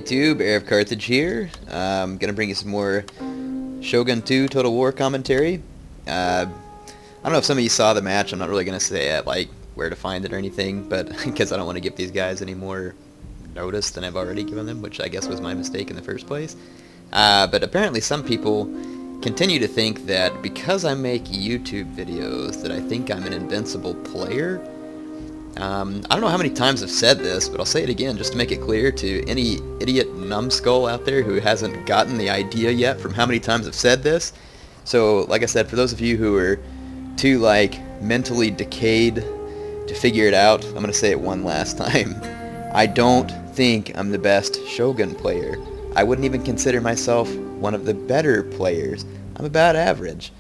YouTube? Heir of Carthage here. I'm gonna bring you some more Shogun 2 Total War commentary. I don't know if some of you saw the match. I'm not really gonna say like where to find it or anything, but because I don't want to give these guys any more notice than I've already given them, which I guess was my mistake in the first place. But apparently some people continue to think that because I make YouTube videos that I think I'm an invincible player. I don't know how many times I've said this, but I'll say it again just to make it clear to any idiot numbskull out there who hasn't gotten the idea yet from how many times I've said this. So, like I said, for those of you who are too, mentally decayed to figure it out, I'm going to say it one last time. I don't think I'm the best Shogun player. I wouldn't even consider myself one of the better players. I'm about average.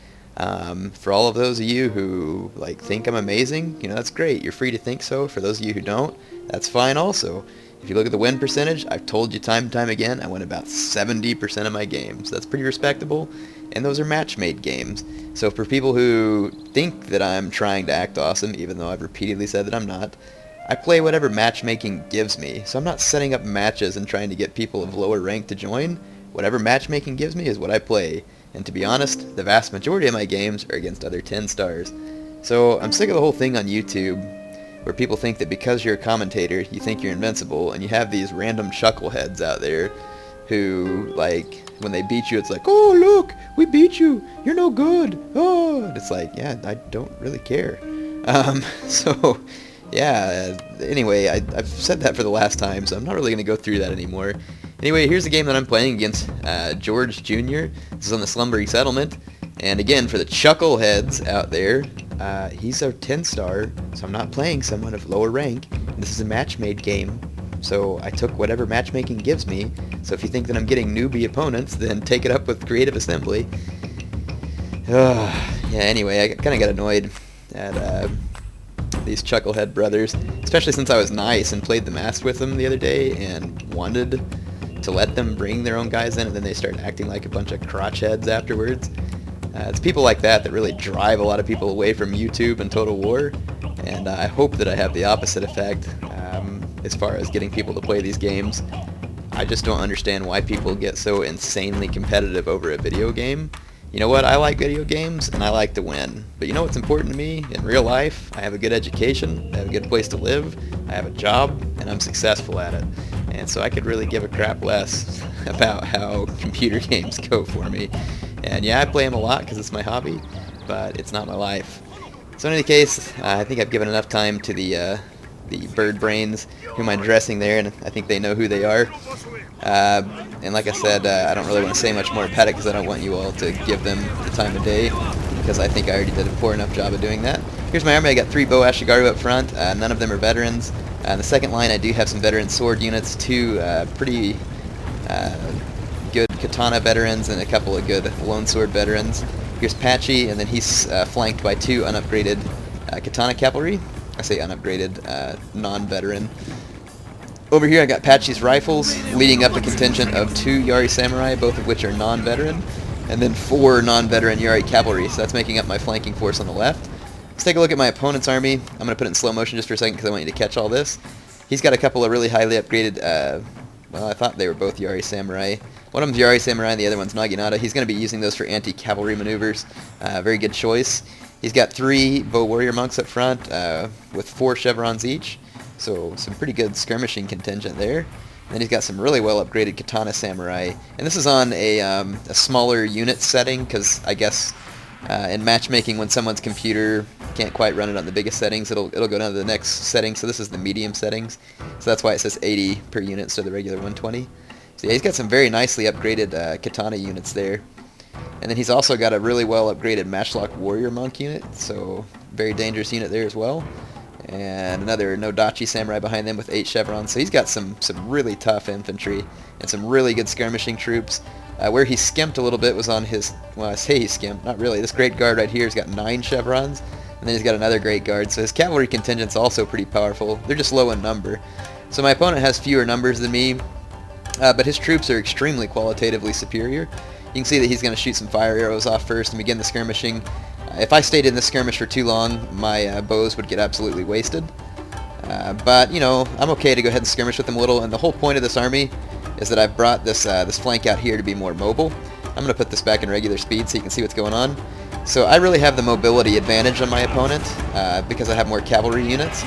For all of those of you who think I'm amazing, that's great. You're free to think so. For those of you who don't, that's fine also. If you look at the win percentage, I've told you time and time again, I win about 70% of my games. That's pretty respectable, and those are match-made games. So for people who think that I'm trying to act awesome, even though I've repeatedly said that I'm not, I play whatever matchmaking gives me. So I'm not setting up matches and trying to get people of lower rank to join. Whatever matchmaking gives me is what I play. And to be honest, the vast majority of my games are against other 10 stars. So I'm sick of the whole thing on YouTube where people think that because you're a commentator, you think you're invincible, and you have these random chuckleheads out there who, when they beat you, it's like, oh, look, we beat you, you're no good, oh, and it's like, yeah, I don't really care. So, yeah, anyway, I've said that for the last time, so I'm not really going to go through that anymore. Anyway, here's the game that I'm playing against George Jr. This is on the Slumbering Settlement. And again, for the chuckleheads out there, he's a 10-star, so I'm not playing someone of lower rank. This is a match-made game, so I took whatever matchmaking gives me. So if you think that I'm getting newbie opponents, then take it up with Creative Assembly. Yeah, anyway, I kind of got annoyed at these chucklehead brothers, especially since I was nice and played the mask with them the other day and wanted to let them bring their own guys in, and then they start acting like a bunch of crotchheads afterwards. It's people like that that really drive a lot of people away from YouTube and Total War, and I hope that I have the opposite effect as far as getting people to play these games. I just don't understand why people get so insanely competitive over a video game. You know what? I like video games, and I like to win. But you know what's important to me in real life? I have a good education, I have a good place to live, I have a job, and I'm successful at it. And so I could really give a crap less about how computer games go for me. And yeah, I play them a lot because it's my hobby, but it's not my life. So in any case, I think I've given enough time to the bird brains whom I'm addressing there, and I think they know who they are. And like I said, I don't really want to say much more about it because I don't want you all to give them the time of day, because I think I already did a poor enough job of doing that. Here's my army. I got 3 Bow Ashigaru up front. None of them are veterans. In the second line, I do have some veteran sword units, 2 pretty good katana veterans and a couple of good lone sword veterans. Here's Patchy, and then he's flanked by 2 unupgraded katana cavalry. I say unupgraded, non-veteran. Over here I got Patchy's rifles, leading up a contingent of 2 Yari Samurai, both of which are non-veteran, and then 4 non-veteran Yari cavalry, so that's making up my flanking force on the left. Let's take a look at my opponent's army. I'm going to put it in slow motion just for a second because I want you to catch all this. He's got a couple of really highly upgraded, well, I thought they were both Yari Samurai. One of them's Yari Samurai and the other one's Naginata. He's going to be using those for anti-cavalry maneuvers. Very good choice. He's got 3 Bow Warrior Monks up front with 4 chevrons each. So some pretty good skirmishing contingent there. And then he's got some really well upgraded Katana Samurai. And this is on a smaller unit setting because I guess in matchmaking when someone's computer can't quite run it on the biggest settings, it'll go down to the next setting. So this is the medium settings. So that's why it says 80 per unit instead of the regular 120. So yeah, he's got some very nicely upgraded Katana units there. And then he's also got a really well upgraded Matchlock Warrior Monk unit, so very dangerous unit there as well. And another Nodachi Samurai behind them with 8 chevrons. So he's got some really tough infantry and some really good skirmishing troops. Where he skimped a little bit was on his, well, I say he skimped, not really. This Great Guard right here has got 9 chevrons, and then he's got another Great Guard. So his cavalry contingent's also pretty powerful. They're just low in number. So my opponent has fewer numbers than me, but his troops are extremely qualitatively superior. You can see that he's going to shoot some fire arrows off first and begin the skirmishing. If I stayed in this skirmish for too long, my bows would get absolutely wasted. But, you know, I'm okay to go ahead and skirmish with them a little, and the whole point of this army is that I've brought this this flank out here to be more mobile. I'm going to put this back in regular speed so you can see what's going on. So I really have the mobility advantage on my opponent because I have more cavalry units,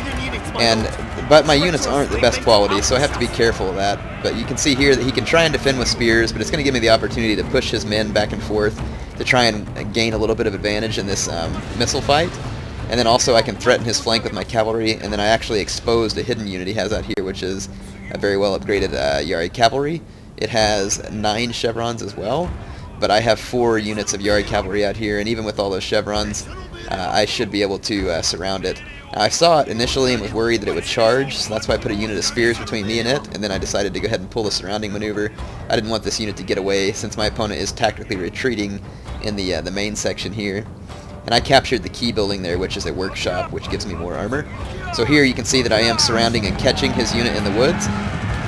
but my units aren't the best quality, so I have to be careful of that. But you can see here that he can try and defend with spears, but it's going to give me the opportunity to push his men back and forth to try and gain a little bit of advantage in this missile fight. And then also I can threaten his flank with my cavalry, and then I actually exposed a hidden unit he has out here, which is a very well upgraded Yari cavalry. It has 9 chevrons as well, but I have 4 units of Yari cavalry out here, and even with all those chevrons, I should be able to surround it. Now, I saw it initially and was worried that it would charge, so that's why I put a unit of spears between me and it, and then I decided to go ahead and pull the surrounding maneuver. I didn't want this unit to get away, since my opponent is tactically retreating in the main section here. And I captured the key building there, which is a workshop, which gives me more armor. So here you can see that I am surrounding and catching his unit in the woods.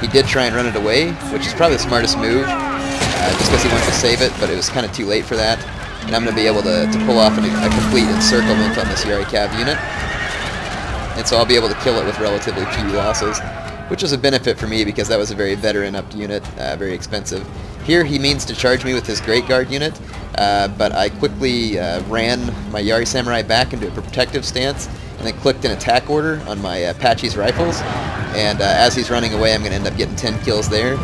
He did try and run it away, which is probably the smartest move, just because he wanted to save it, but it was kind of too late for that. And I'm going to be able to pull off a complete encirclement on this Yari Cav unit. And so I'll be able to kill it with relatively few losses, which is a benefit for me because that was a very veteran-upped unit, very expensive. Here he means to charge me with his Great Guard unit, but I quickly ran my Yari Samurai back into a protective stance and then clicked an attack order on my Apache's rifles. And as he's running away, I'm going to end up getting 10 kills there.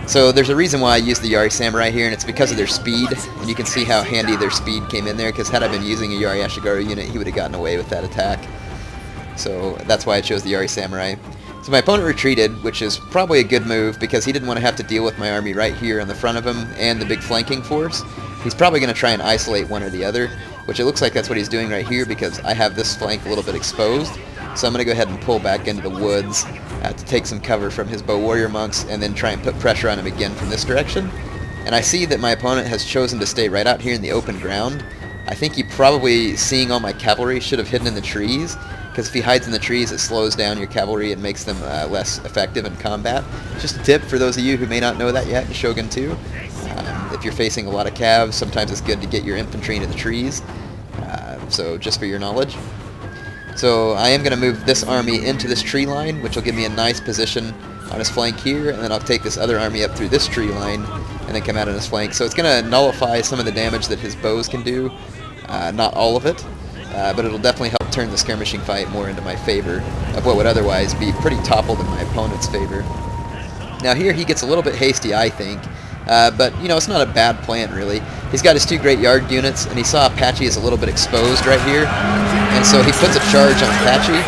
So there's a reason why I used the Yari Samurai here, and it's because of their speed. And you can see how handy their speed came in there, because had I been using a Yari Ashigaru unit, he would have gotten away with that attack. So that's why I chose the Yari Samurai. So my opponent retreated, which is probably a good move because he didn't want to have to deal with my army right here on the front of him and the big flanking force. He's probably going to try and isolate one or the other, which it looks like that's what he's doing right here because I have this flank a little bit exposed. So I'm going to go ahead and pull back into the woods to take some cover from his bow warrior monks and then try and put pressure on him again from this direction. And I see that my opponent has chosen to stay right out here in the open ground. I think he probably, seeing all my cavalry, should have hidden in the trees, because if he hides in the trees, it slows down your cavalry and makes them less effective in combat. Just a tip for those of you who may not know that yet in Shogun 2. If you're facing a lot of cavs, sometimes it's good to get your infantry into the trees. So just for your knowledge. So I am going to move this army into this tree line, which will give me a nice position on his flank here, and then I'll take this other army up through this tree line and then come out on his flank. So it's going to nullify some of the damage that his bows can do, not all of it. But it'll definitely help turn the skirmishing fight more into my favor of what would otherwise be pretty toppled in my opponent's favor. Now here he gets a little bit hasty, I think, but you know, it's not a bad plan really. He's got his 2 Great Yard units, and he saw Apache is a little bit exposed right here, and so he puts a charge on Apache,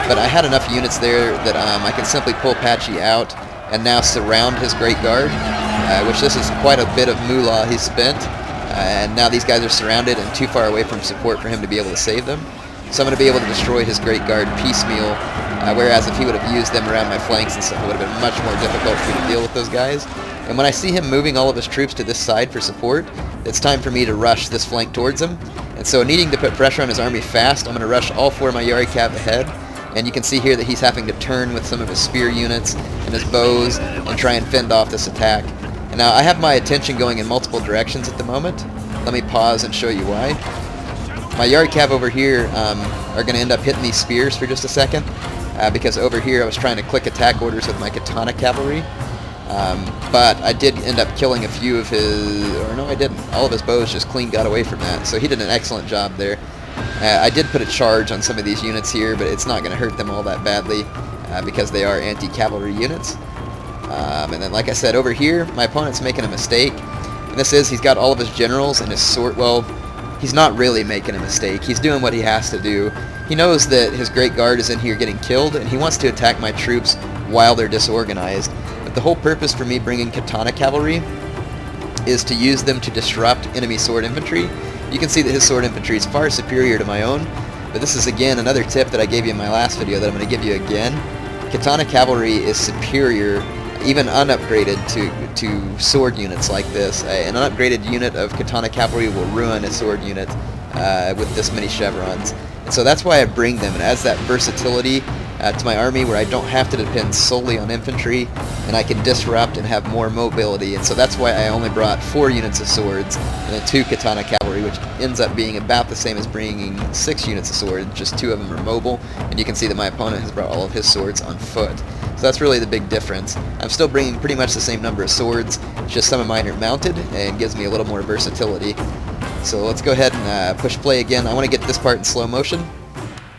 but I had enough units there that I can simply pull Apache out and now surround his Great Guard, which this is quite a bit of moolah he's spent. And now these guys are surrounded and too far away from support for him to be able to save them. So I'm going to be able to destroy his Great Guard piecemeal, whereas if he would have used them around my flanks and stuff, it would have been much more difficult for me to deal with those guys. And when I see him moving all of his troops to this side for support, it's time for me to rush this flank towards him. And so needing to put pressure on his army fast, I'm going to rush all 4 of my Yari Cav ahead. And you can see here that he's having to turn with some of his spear units and his bows and try and fend off this attack. And now I have my attention going in multiple directions at the moment. Let me pause and show you why. My Yari Cav over here are going to end up hitting these spears for just a second, because over here I was trying to click attack orders with my Katana cavalry, but I did end up killing a few of his, or no I didn't, all of his bows just clean got away from that, so he did an excellent job there. I did put a charge on some of these units here, but it's not going to hurt them all that badly, because they are anti-cavalry units. And then like I said, over here my opponent's making a mistake. And this is, he's got all of his generals and his sword, well, he's not really making a mistake. He's doing what he has to do. He knows that his Great Guard is in here getting killed, and he wants to attack my troops while they're disorganized. But the whole purpose for me bringing Katana cavalry is to use them to disrupt enemy sword infantry. You can see that his sword infantry is far superior to my own, but this is again another tip that I gave you in my last video that I'm going to give you again. Katana cavalry is superior, even unupgraded, to sword units like this. An unupgraded unit of Katana cavalry will ruin a sword unit with this many chevrons. And so that's why I bring them. It adds that versatility to my army where I don't have to depend solely on infantry, and I can disrupt and have more mobility. And so that's why I only brought 4 units of swords and then 2 katana cavalry, which ends up being about the same as bringing 6 units of swords. Just 2 of them are mobile, and you can see that my opponent has brought all of his swords on foot. So that's really the big difference. I'm still bringing pretty much the same number of swords, it's just some of mine are mounted and gives me a little more versatility. So let's go ahead and push play again. I want to get this part in slow motion.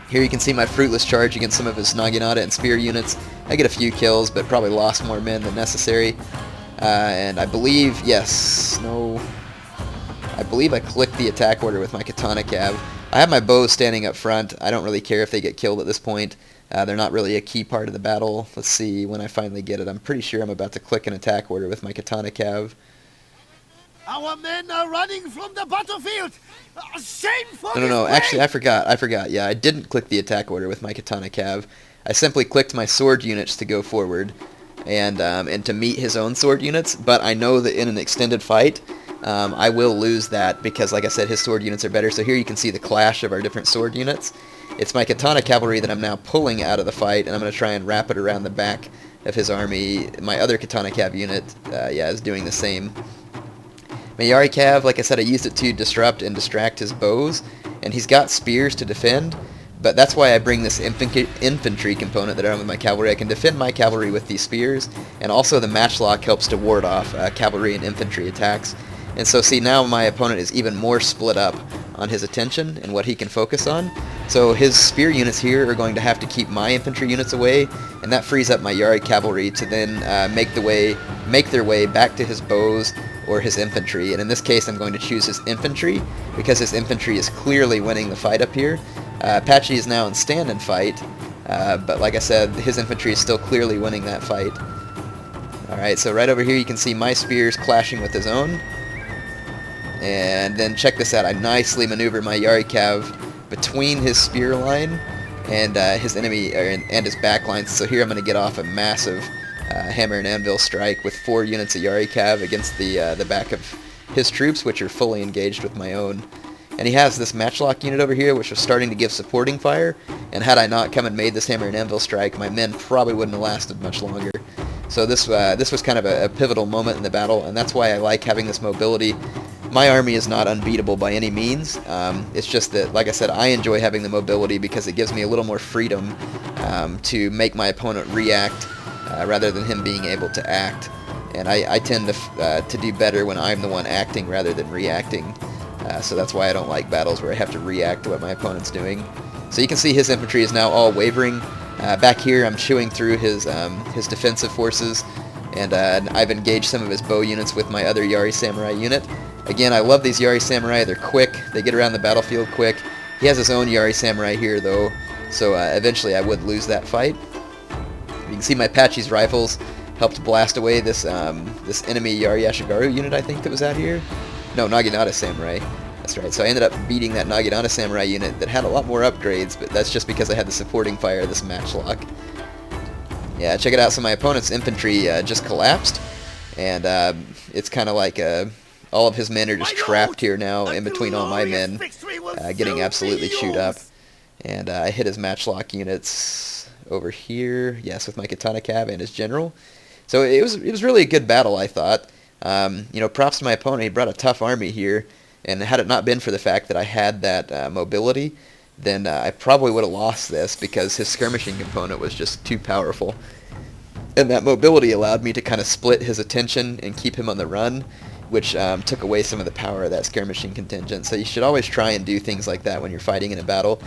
Here you can see my fruitless charge against some of his naginata and spear units. I get a few kills, but probably lost more men than necessary. And I believe, yes, no, I believe I clicked the attack order with my katana cav. I have my bows standing up front. I don't really care if they get killed at this point. They're not really a key part of the battle. Let's see when I finally get it. I'm pretty sure I'm about to click an attack order with my katana cav. Our men are running from the battlefield! Shameful! No, actually I forgot. Yeah, I didn't click the attack order with my katana cav. I simply clicked my sword units to go forward and to meet his own sword units, but I know that in an extended fight, I will lose that because, like I said, his sword units are better. So here you can see the clash of our different sword units. It's my katana cavalry that I'm now pulling out of the fight, and I'm going to try and wrap it around the back of his army. My other katana cav unit, is doing the same. My Yari Cav, like I said, I used it to disrupt and distract his bows, and he's got spears to defend, but that's why I bring this infantry component that I have with my cavalry. I can defend my cavalry with these spears, and also the matchlock helps to ward off cavalry and infantry attacks. And so see, now my opponent is even more split up on his attention and what he can focus on. So his spear units here are going to have to keep my infantry units away, and that frees up my Yari cavalry to then make their way back to his bows or his infantry. And in this case I'm going to choose his infantry because his infantry is clearly winning the fight up here. Apache is now in stand and fight, but like I said, his infantry is still clearly winning that fight. Alright, so right over here you can see my spears clashing with his own. And then check this out, I nicely maneuver my Yari Cav between his spear line and his enemy and his back lines. So here I'm going to get off a massive hammer and anvil strike with 4 units of Yari Cav against the back of his troops, which are fully engaged with my own. And he has this matchlock unit over here, which was starting to give supporting fire, and had I not come and made this hammer and anvil strike, my men probably wouldn't have lasted much longer. So this was kind of a pivotal moment in the battle, and that's why I like having this mobility. My army is not unbeatable by any means. It's just that, like I said, I enjoy having the mobility because it gives me a little more freedom to make my opponent react rather than him being able to act. And I tend to do better when I'm the one acting rather than reacting. So that's why I don't like battles where I have to react to what my opponent's doing. So you can see his infantry is now all wavering. Back here I'm chewing through his defensive forces, and I've engaged some of his bow units with my other Yari Samurai unit. Again, I love these Yari Samurai. They're quick. They get around the battlefield quick. He has his own Yari Samurai here, though, so eventually I would lose that fight. You can see my Apache's rifles helped blast away this enemy Yari Ashigaru unit, I think, that was out here. No, Naginata Samurai. That's right. So I ended up beating that Naginata Samurai unit that had a lot more upgrades, but that's just because I had the supporting fire of this matchlock. Yeah, check it out. So my opponent's infantry just collapsed, and it's kind of like all of his men are just trapped here now in between all my men, getting absolutely chewed up. And I hit his matchlock units over here, yes, with my katana cav and his general. So it was really a good battle, I thought. Props to my opponent. He brought a tough army here, and had it not been for the fact that I had that mobility, then I probably would have lost this because his skirmishing component was just too powerful. And that mobility allowed me to kind of split his attention and keep him on the run, which took away some of the power of that skirmishing contingent. So you should always try and do things like that when you're fighting in a battle.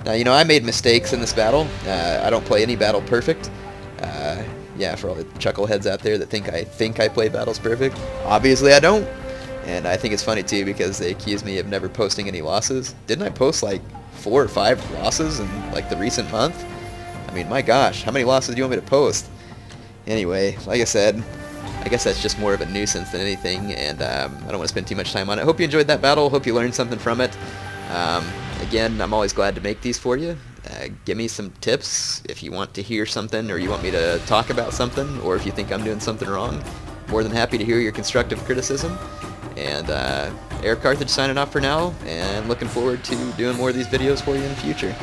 Now, I made mistakes in this battle. I don't play any battle perfect. Yeah, for all the chuckleheads out there that think I play battles perfect. Obviously I don't. And I think it's funny too because they accuse me of never posting any losses. Didn't I post like 4 or 5 losses in like the recent month? I mean, my gosh, how many losses do you want me to post? Anyway, like I said, I guess that's just more of a nuisance than anything, and I don't want to spend too much time on it. Hope you enjoyed that battle. Hope you learned something from it. Again, I'm always glad to make these for you. Give me some tips if you want to hear something or you want me to talk about something, or if you think I'm doing something wrong. More than happy to hear your constructive criticism. And Air Carthage signing off for now, and looking forward to doing more of these videos for you in the future.